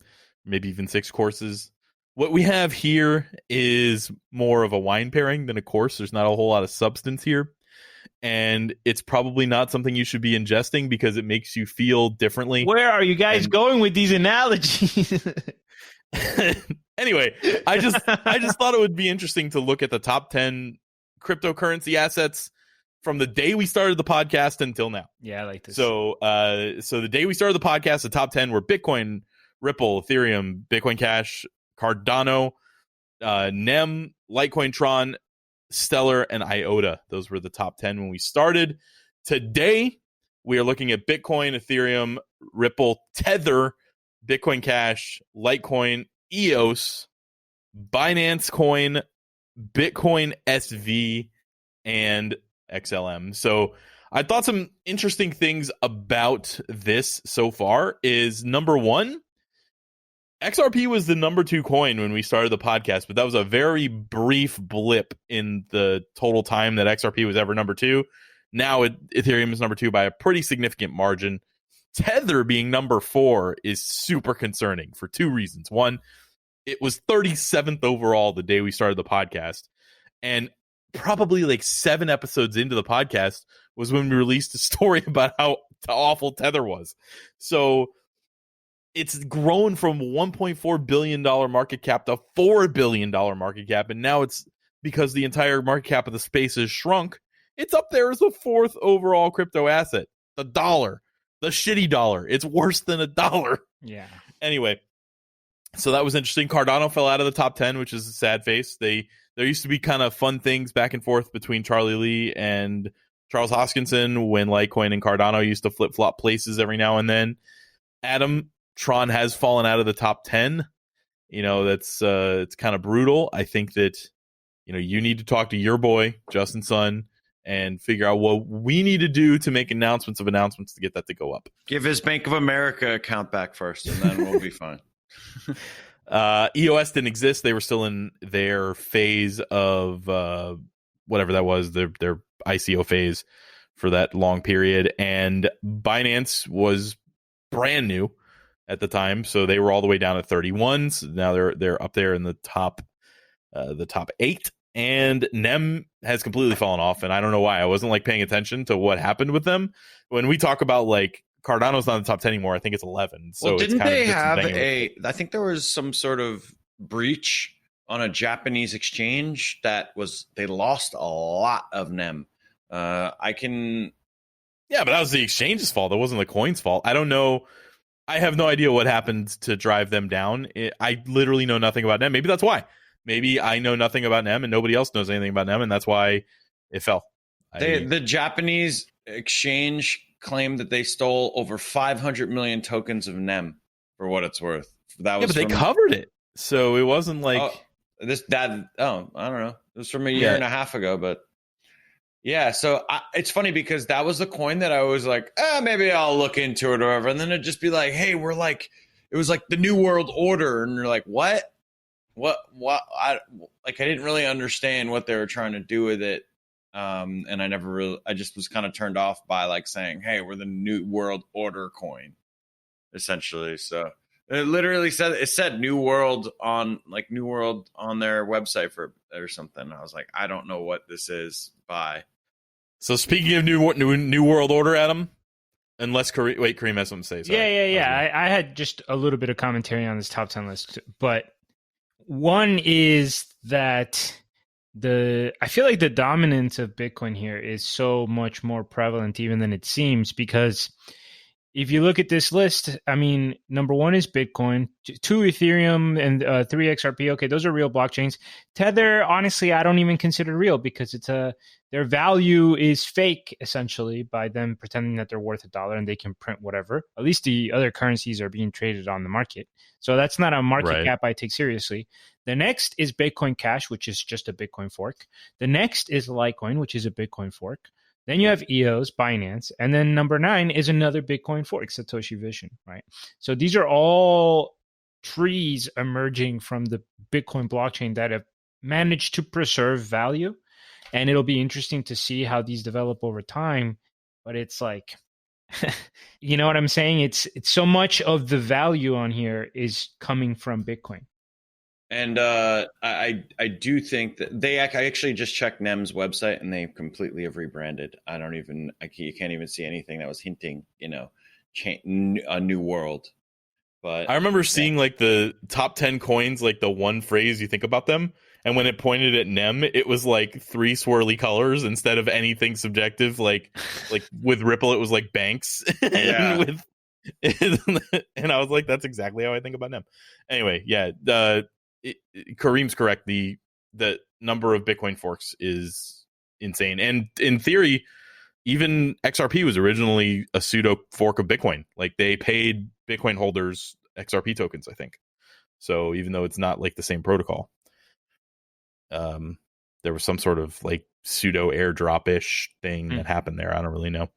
Speaker 2: maybe even 6 courses, what we have here is more of a wine pairing than a course. There's not a whole lot of substance here. And it's probably not something you should be ingesting because it makes you feel differently.
Speaker 1: Where are you guys going with these analogies?
Speaker 2: Anyway, I just thought it would be interesting to look at the top 10 cryptocurrency assets from the day we started the podcast until now.
Speaker 1: Yeah, I like this.
Speaker 2: So the day we started the podcast, the top 10 were Bitcoin, Ripple, Ethereum, Bitcoin Cash, Cardano, NEM, Litecoin, Tron, Stellar, and IOTA. Those were the top 10 when we started. Today, we are looking at Bitcoin, Ethereum, Ripple, Tether, Bitcoin Cash, Litecoin, EOS, Binance Coin, Bitcoin SV, and XLM. So I thought some interesting things about this so far is, number one, XRP was the number 2 coin when we started the podcast, but that was a very brief blip in the total time that XRP was ever number 2. Now Ethereum is number 2 by a pretty significant margin. Tether being number 4 is super concerning for 2 reasons. One, it was 37th overall the day we started the podcast. And probably like 7 episodes into the podcast was when we released a story about how awful Tether was. So it's grown from $1.4 billion market cap to $4 billion market cap. And now it's, because the entire market cap of the space has shrunk, it's up there as the 4th overall crypto asset. The dollar, the shitty dollar. It's worse than a dollar.
Speaker 1: Yeah.
Speaker 2: Anyway, so that was interesting. Cardano fell out of the top 10, which is a sad face. There used to be kind of fun things back and forth between Charlie Lee and Charles Hoskinson when Litecoin and Cardano used to flip-flop places every now and then. Adam, Tron has fallen out of the top 10. That's it's kind of brutal. I think that you need to talk to your boy Justin Sun and figure out what we need to do to make announcements to get that to go up.
Speaker 3: Give his Bank of America account back first, and then we'll be fine.
Speaker 2: EOS didn't exist. They were still in their phase of whatever that was, their ICO phase for that long period. And Binance was brand new at the time, so they were all the way down at 31s. Now they're up there in the top 8. And NEM has completely fallen off, and I don't know why. I wasn't paying attention to what happened with them. When we talk about Cardano's not in the top 10 anymore, I think it's 11. So
Speaker 3: well, didn't they have
Speaker 2: I
Speaker 3: think there was some sort of breach on a Japanese exchange they lost a lot of NEM.
Speaker 2: Yeah, but that was the exchange's fault. That wasn't the coin's fault. I don't know. I have no idea what happened to drive them down. I literally know nothing about NEM. Maybe that's why. Maybe I know nothing about NEM and nobody else knows anything about NEM, and that's why it fell.
Speaker 3: The Japanese exchange claimed that they stole over 500 million tokens of NEM for what it's worth.
Speaker 2: But they covered it, so it wasn't like
Speaker 3: I don't know. It was from a year and a half ago, but yeah. So it's funny because that was the coin that I was like, maybe I'll look into it or whatever, and then it'd just be like, hey, it was like the New World Order, and you're like, what? I didn't really understand what they were trying to do with it. And I just was kind of turned off by saying, hey, we're the New World Order coin, essentially. So it literally said New World on their website or something. I was like, I don't know what this is. Bye.
Speaker 2: So speaking of New World Order, Adam, unless Kareem has something to say.
Speaker 1: Yeah. I had just a little bit of commentary on this top 10 list, but one is that I feel like the dominance of Bitcoin here is so much more prevalent even than it seems, because if you look at this list, I mean, number 1 is Bitcoin, 2 Ethereum, and 3 XRP. Okay, those are real blockchains. Tether, honestly, I don't even consider real because their value is fake, essentially, by them pretending that they're worth $1 and they can print whatever. At least the other currencies are being traded on the market. So that's not a market cap I take seriously. The next is Bitcoin Cash, which is just a Bitcoin fork. The next is Litecoin, which is a Bitcoin fork. Then you have EOS, Binance, and then number 9 is another Bitcoin fork, Satoshi Vision, right? So these are all trees emerging from the Bitcoin blockchain that have managed to preserve value, and it'll be interesting to see how these develop over time. But it's like, you know what I'm saying? It's so much of the value on here is coming from Bitcoin.
Speaker 3: And I do think that I actually just checked NEM's website and they completely have rebranded. You can't even see anything that was hinting, a new world. But
Speaker 2: I remember seeing the top 10 coins, the one phrase you think about them, and when it pointed at Nem, it was like 3 swirly colors instead of anything subjective. Like with Ripple, it was like banks.
Speaker 3: Yeah.
Speaker 2: And I was like, that's exactly how I think about Nem. Anyway, yeah, Kareem's correct. The number of Bitcoin forks is insane, and in theory, even XRP was originally a pseudo fork of Bitcoin. Like they paid Bitcoin holders XRP tokens, I think. So even though it's not like the same protocol, there was some sort of like pseudo airdrop ish thing that happened there. I don't really know.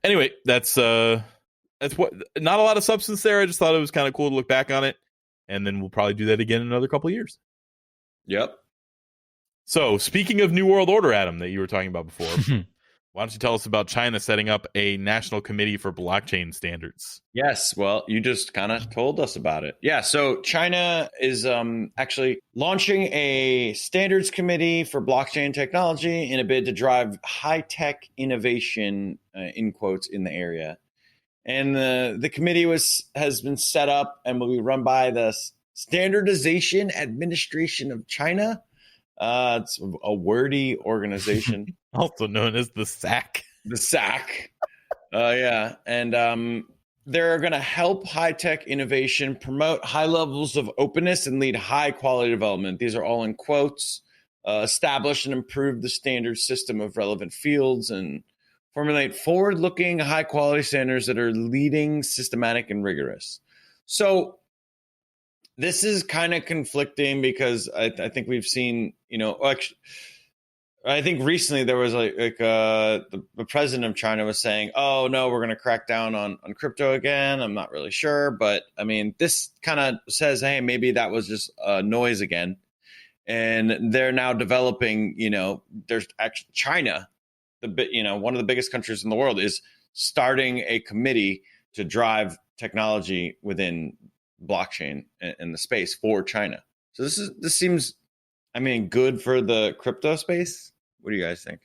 Speaker 2: Anyway, that's what. Not a lot of substance there. I just thought it was kind of cool to look back on it, and then we'll probably do that again in another couple of years.
Speaker 3: Yep.
Speaker 2: So speaking of New World Order, Adam, that you were talking about before. Why don't you tell us about China setting up a national committee for blockchain standards?
Speaker 3: Yes, well, you just kind of told us about it. Yeah, so China is actually launching a standards committee for blockchain technology in a bid to drive high-tech innovation, in quotes, in the area. And the committee has been set up and will be run by the Standardization Administration of China. It's a wordy organization.
Speaker 2: Also known as the SAC.
Speaker 3: The SAC. Yeah. And they're going to help high-tech innovation, promote high levels of openness, and lead high-quality development. These are all in quotes. Establish and improve the standard system of relevant fields and formulate forward-looking, high-quality standards that are leading, systematic, and rigorous. So this is kind of conflicting because I think we've seen, actually, I think recently there was the president of China was saying, oh, no, we're going to crack down on crypto again. I'm not really sure. But I mean, this kind of says, hey, maybe that was just noise again. And they're now developing, there's actually China, one of the biggest countries in the world, is starting a committee to drive technology within blockchain in the space for China. So this seems, good for the crypto space. What do you guys think?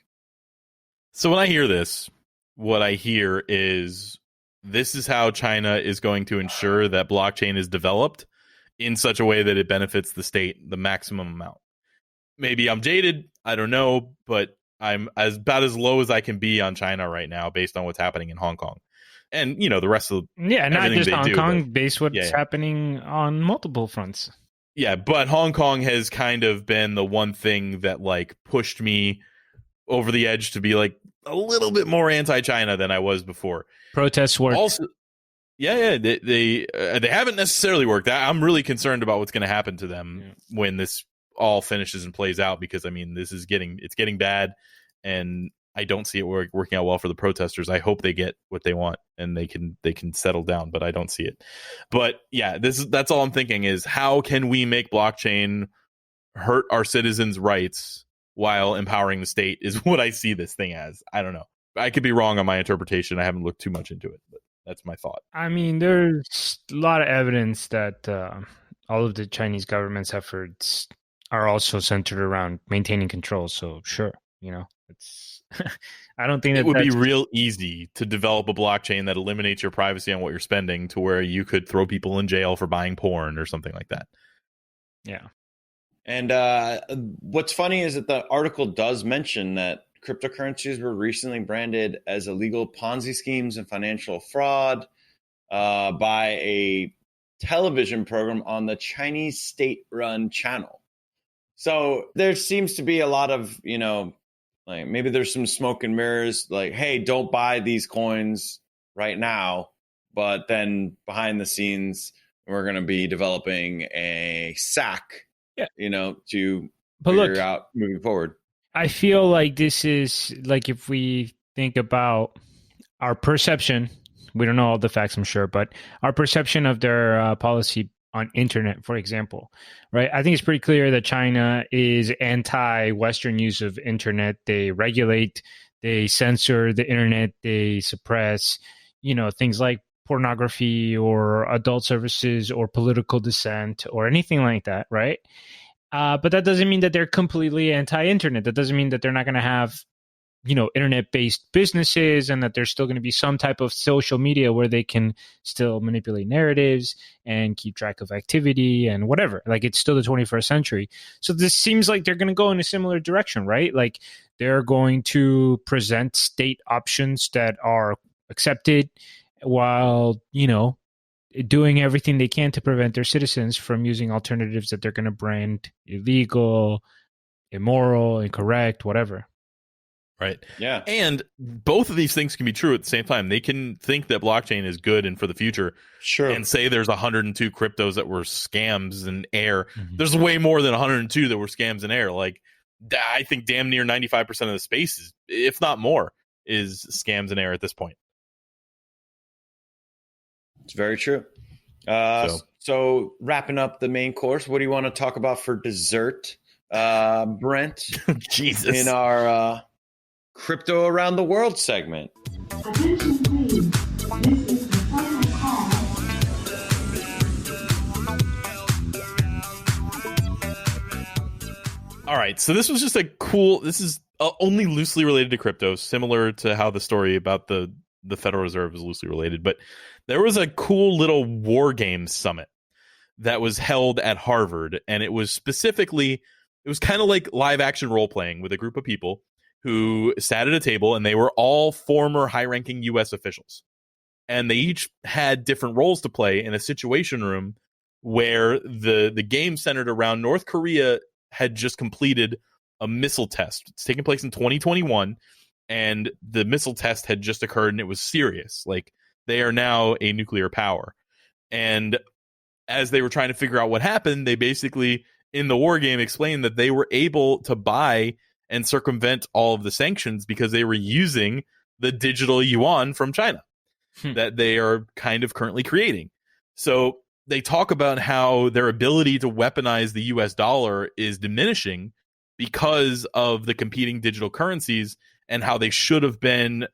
Speaker 2: So when I hear this, what I hear is this is how China is going to ensure that blockchain is developed in such a way that it benefits the state the maximum amount. Maybe I'm jaded, I don't know, but I'm about as low as I can be on China right now based on what's happening in Hong Kong. And, the rest of
Speaker 1: not just Hong Kong, based what's happening on multiple fronts.
Speaker 2: Yeah, but Hong Kong has kind of been the one thing that pushed me over the edge to be a little bit more anti-China than I was before.
Speaker 1: Protests work.
Speaker 2: Also, they haven't necessarily worked. I'm really concerned about what's going to happen to them when this all finishes and plays out, because this is getting bad, and I don't see it working out well for the protesters. I hope they get what they want and they can settle down, but I don't see it. But yeah, that's all I'm thinking is, how can we make blockchain hurt our citizens' rights while empowering the state is what I see this thing as. I don't know. I could be wrong on my interpretation. I haven't looked too much into it, but that's my thought.
Speaker 1: There's a lot of evidence that all of the Chinese government's efforts are also centered around maintaining control. So sure, it's I don't think that
Speaker 2: it would be real easy to develop a blockchain that eliminates your privacy on what you're spending, to where you could throw people in jail for buying porn or something like that.
Speaker 1: Yeah.
Speaker 3: And what's funny is that the article does mention that cryptocurrencies were recently branded as illegal Ponzi schemes and financial fraud by a television program on the Chinese state-run channel. So there seems to be a lot of, maybe there's some smoke and mirrors, hey, don't buy these coins right now. But then behind the scenes, we're going to be developing a SAC, to figure out moving forward.
Speaker 1: I feel like this is if we think about our perception, we don't know all the facts, I'm sure, but our perception of their policy on internet, for example, right? I think it's pretty clear that China is anti-Western use of internet. They regulate, they censor the internet, they suppress, things like pornography or adult services or political dissent or anything like that, right? But that doesn't mean that they're completely anti-internet. That doesn't mean that they're not going to have internet-based businesses, and that there's still going to be some type of social media where they can still manipulate narratives and keep track of activity and whatever. Like, it's still the 21st century. So this seems like they're going to go in a similar direction, right? Like, they're going to present state options that are accepted while, doing everything they can to prevent their citizens from using alternatives that they're going to brand illegal, immoral, incorrect, whatever.
Speaker 2: Right.
Speaker 3: Yeah.
Speaker 2: And both of these things can be true at the same time. They can think that blockchain is good and for the future.
Speaker 3: Sure.
Speaker 2: And say there's 102 cryptos that were scams and air.
Speaker 1: Mm-hmm.
Speaker 2: There's way more than 102 that were scams and air. Like, I think damn near 95% of the space, is, if not more, is scams and air at this point.
Speaker 3: It's very true. So wrapping up the main course, what do you want to talk about for dessert, Brent?
Speaker 2: Jesus.
Speaker 3: In our Crypto Around the World segment.
Speaker 4: Attention please. This is the final call.
Speaker 2: All right, so this was just this is only loosely related to crypto, similar to how the story about the Federal Reserve is loosely related, but there was a cool little war games summit that was held at Harvard, and it was kind of like live action role playing with a group of people who sat at a table, and they were all former high-ranking U.S. officials. And they each had different roles to play in a situation room where the game centered around North Korea had just completed a missile test. It's taking place in 2021, and the missile test had just occurred, and it was serious. Like, they are now a nuclear power. And as they were trying to figure out what happened, they basically, in the war game, explained that they were able to buy and circumvent all of the sanctions because they were using the digital yuan from China that they are kind of currently creating. So they talk about how their ability to weaponize the US dollar is diminishing because of the competing digital currencies, and how they should have been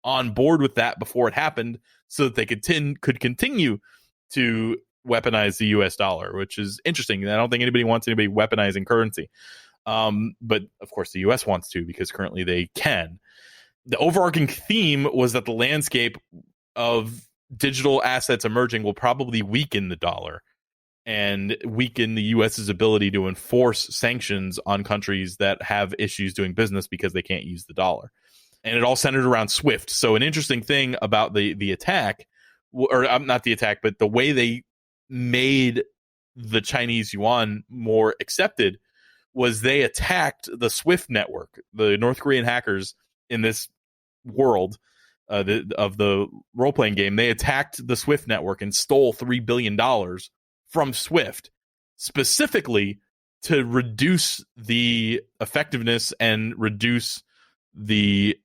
Speaker 2: on board with that before it happened so that they could continue to weaponize the US dollar, which is interesting. I don't think anybody wants anybody weaponizing currency. But of course the US wants to, because currently they can. The overarching theme was that the landscape of digital assets emerging will probably weaken the dollar and weaken the US's ability to enforce sanctions on countries that have issues doing business because they can't use the dollar. And it all centered around SWIFT. So an interesting thing about the attack, or not the attack, but the way they made the Chinese yuan more accepted, was they attacked the SWIFT network. The North Korean hackers in this world of the role-playing game, they attacked the SWIFT network and stole $3 billion from SWIFT, specifically to reduce the effectiveness and reduce the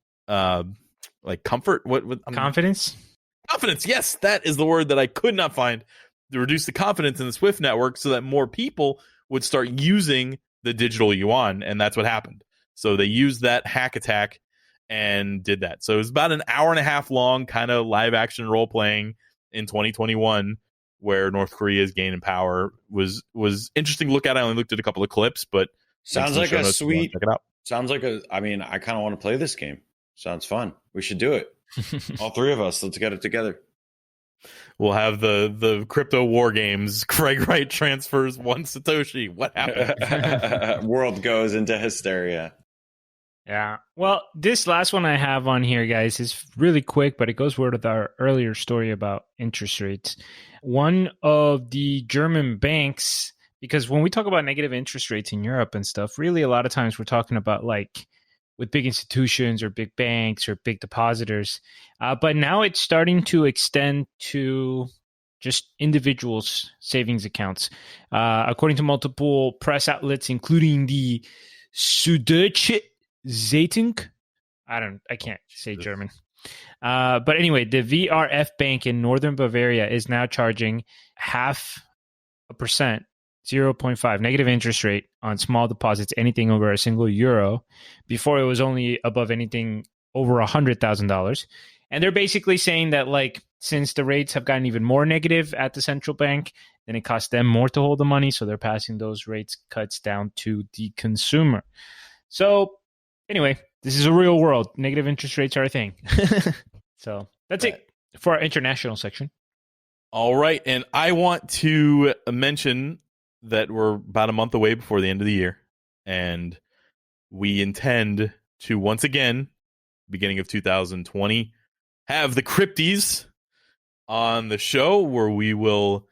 Speaker 2: comfort.
Speaker 1: Confidence?
Speaker 2: Confidence, yes, that is the word that I could not find. To reduce the confidence in the SWIFT network so that more people would start using the digital yuan, and that's what happened. So they used that hack attack and did that. So it was about an hour and a half long kind of live action role playing in 2021 where North Korea's gaining power. Was interesting to look at. I only looked at a couple of clips, but
Speaker 3: sounds like a sweet.
Speaker 2: Check it out.
Speaker 3: Sounds like I kind of want to play this game. Sounds fun. We should do it. All three of us. Let's get it together.
Speaker 2: We'll have the crypto war games. Craig Wright transfers 1 Satoshi. What happened?
Speaker 3: World goes into hysteria.
Speaker 1: Yeah. Well, this last one I have on here, guys, is really quick, but it goes with our earlier story about interest rates. One of the German banks, because when we talk about negative interest rates in Europe and stuff, really a lot of times we're talking about like with big institutions or big banks or big depositors. But now it's starting to extend to just individuals' savings accounts. According to multiple press outlets, including the Süddeutsche Zeitung. I can't say German. But anyway, the VRF Bank in northern Bavaria is now charging 0.5%, 0.5 negative interest rate on small deposits, anything over a single euro. Before it was only above anything over $100,000. And they're basically saying that, like, since the rates have gotten even more negative at the central bank, then it costs them more to hold the money. So they're passing those rates cuts down to the consumer. So anyway, This is a real world. Negative interest rates are a thing. So that's it for our international section.
Speaker 2: All right. And I want to mention that we're about a month away before the end of the year. And we intend to once again, beginning of 2020, have the Crypties on the show where we will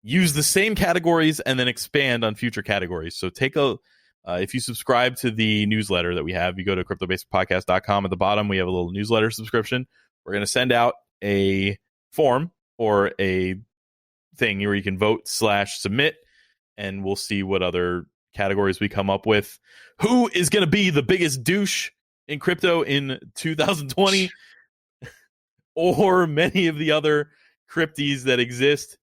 Speaker 2: use the same categories and then expand on future categories. So take a if you subscribe to the newsletter that we have, you go to cryptobasicpodcast.com. At the bottom, we have a little newsletter subscription. We're going to send out a form or a thing where you can vote/submit, and we'll see what other categories we come up with. Who is going to be the biggest douche in crypto in 2020? Or many of the other crypties that exist.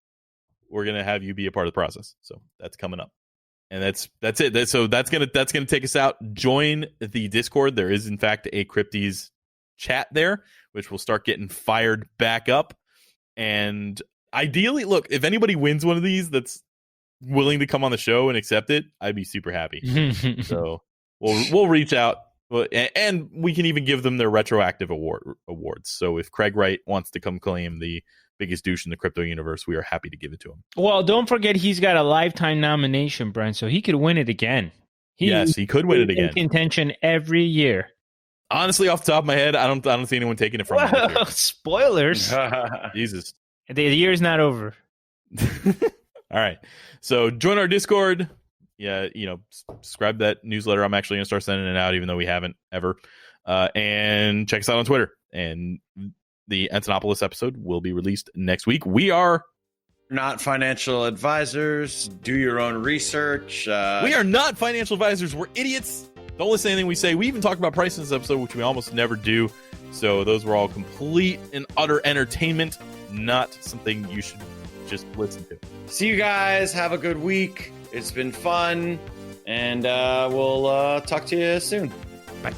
Speaker 2: We're going to have you be a part of the process. So that's coming up. And that's it. So that's gonna take us out. Join the Discord. There is in fact a Crypties chat there, which will start getting fired back up. And ideally, look, if anybody wins one of these that's willing to come on the show and accept it, I'd be super happy. So we'll reach out, and we can even give them their retroactive awards. So if Craig Wright wants to come claim the biggest douche in the crypto universe, we are happy to give it to him.
Speaker 1: Well, don't forget he's got a lifetime nomination, Brent, so he could win it again.
Speaker 2: Yes, he could win it again.
Speaker 1: In contention every year.
Speaker 2: Honestly, off the top of my head, I don't see anyone taking it from him.
Speaker 1: Whoa, spoilers.
Speaker 2: Jesus.
Speaker 1: The year's not over.
Speaker 2: All right. So join our Discord. Yeah, subscribe to that newsletter. I'm actually going to start sending it out, even though we haven't ever. And check us out on Twitter. And the Antonopoulos episode will be released next week. We are
Speaker 3: not financial advisors. Do your own research.
Speaker 2: We are not financial advisors. We're idiots. Don't listen to anything we say. We even talked about price in this episode, which we almost never do. So those were all complete and utter entertainment, not something you should just listen to.
Speaker 3: See you guys. Have a good week. It's been fun. And we'll talk to you soon.
Speaker 1: Bye.